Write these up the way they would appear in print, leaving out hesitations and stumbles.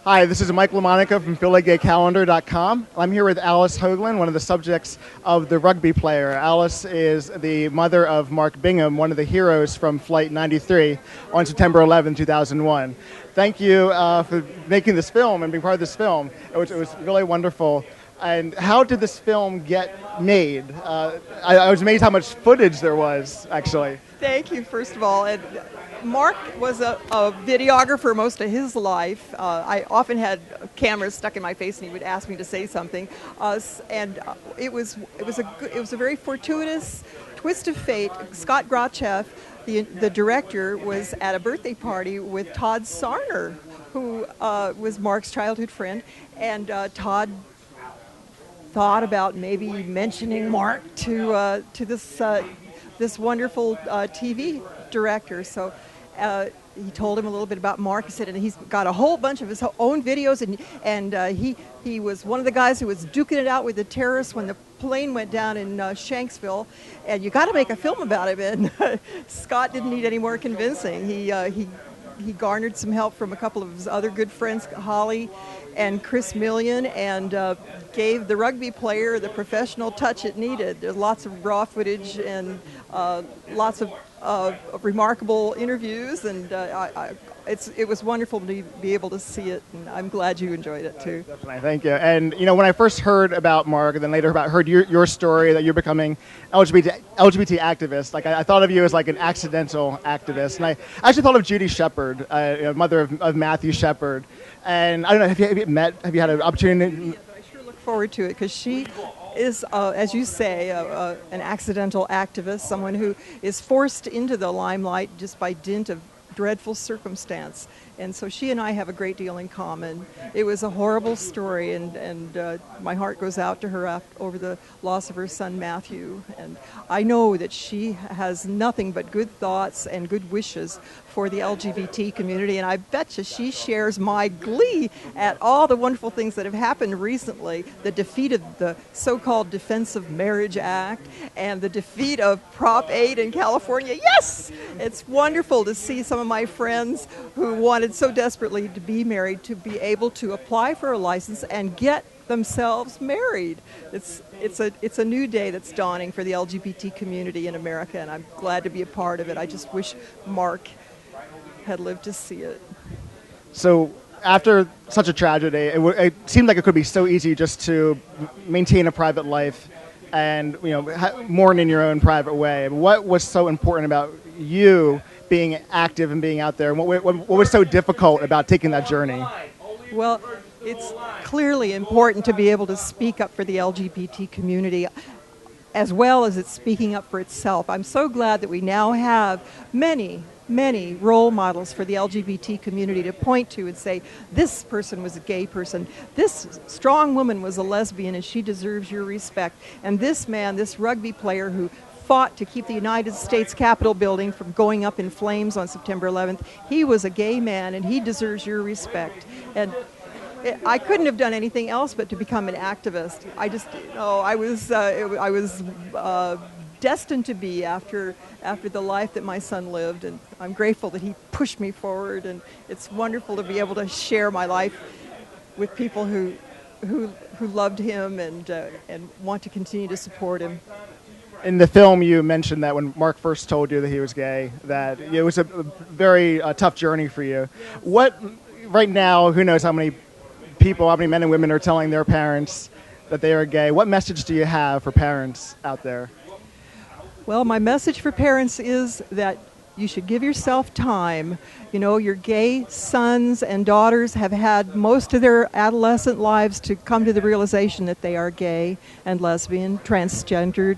Hi, this is Mike LaMonica from PhillyGayCalendar.com. I'm here with Alice Hoagland, one of the subjects of the rugby player. Alice is the mother of Mark Bingham, one of the heroes from Flight 93 on September 11, 2001. Thank you for making this film and being part of this film. It was really wonderful. And how did this film get made? I was amazed how much footage there was, actually. Thank you, first of all. And Mark was a videographer most of his life. I often had cameras stuck in my face, and he would ask me to say something. It was a very fortuitous twist of fate. Scott Grachev, the director, was at a birthday party with Todd Sarner, who was Mark's childhood friend, and Todd thought about maybe mentioning Mark to this wonderful TV director. So he told him a little bit about Mark. He said, and he's got a whole bunch of his own videos, and he was one of the guys who was duking it out with the terrorists when the plane went down in Shanksville, and you got to make a film about him. And Scott didn't need any more convincing. He garnered some help from a couple of his other good friends, Holly and Chris Million, and gave the rugby player the professional touch it needed. There's lots of raw footage and lots of remarkable interviews, and it was wonderful to be able to see it, and I'm glad you enjoyed it too. Definitely, thank you. And when I first heard about Mark, and then later heard your story that you're becoming LGBT activist, like I thought of you as like an accidental activist, and I actually thought of Judy Shepard, mother of Matthew Shepard. And I don't know, have you had an opportunity? Yeah, but I sure look forward to it, because she is, as you say, an accidental activist, someone who is forced into the limelight just by dint of dreadful circumstance. And so she and I have a great deal in common. It was a horrible story, and my heart goes out to her over the loss of her son Matthew. And I know that she has nothing but good thoughts and good wishes for the LGBT community, and I bet you she shares my glee at all the wonderful things that have happened recently. The defeat of the so-called Defense of Marriage Act and the defeat of Prop 8 in California. Yes! It's wonderful to see some of my friends who wanted so desperately to be married to be able to apply for a license and get themselves married. It's a new day that's dawning for the LGBT community in America, and I'm glad to be a part of it. I just wish Mark had lived to see it. So after such a tragedy, it seemed like it could be so easy just to maintain a private life and mourn in your own private way. What was so important about you being active and being out there, and what was so difficult about taking that journey? Well, it's clearly important to be able to speak up for the LGBT community, as well as it's speaking up for itself. I'm so glad that we now have many role models for the LGBT community to point to and say, this person was a gay person, this strong woman was a lesbian and she deserves your respect, and this man, this rugby player who fought to keep the United States Capitol building from going up in flames on September 11th, he was a gay man and he deserves your respect. And I couldn't have done anything else but to become an activist. I was destined to be after the life that my son lived, and I'm grateful that he pushed me forward, and it's wonderful to be able to share my life with people who loved him and want to continue to support him. In the film, you mentioned that when Mark first told you that he was gay, that it was a very tough journey for you. What, right now, who knows how many men and women are telling their parents that they are gay? What message do you have for parents out there? Well, my message for parents is that you should give yourself time. Your gay sons and daughters have had most of their adolescent lives to come to the realization that they are gay and lesbian, transgendered,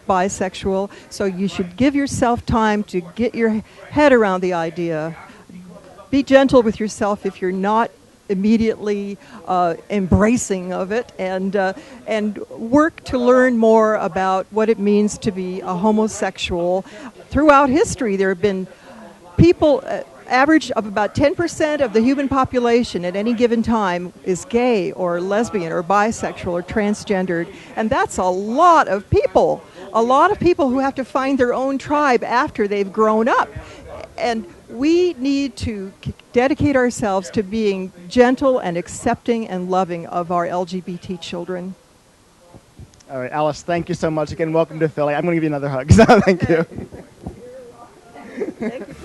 bisexual. So you should give yourself time to get your head around the idea. Be gentle with yourself if you're not immediately embracing of it, and work to learn more about what it means to be a homosexual. Throughout history, there have been people, average of about 10% of the human population at any given time is gay or lesbian or bisexual or transgendered, and that's a lot of people who have to find their own tribe after they've grown up. And we need to dedicate ourselves to being gentle and accepting and loving of our LGBT children. All right, Alice, thank you so much again. Welcome to Philly. I'm going to give you another hug. So thank you. Thank you.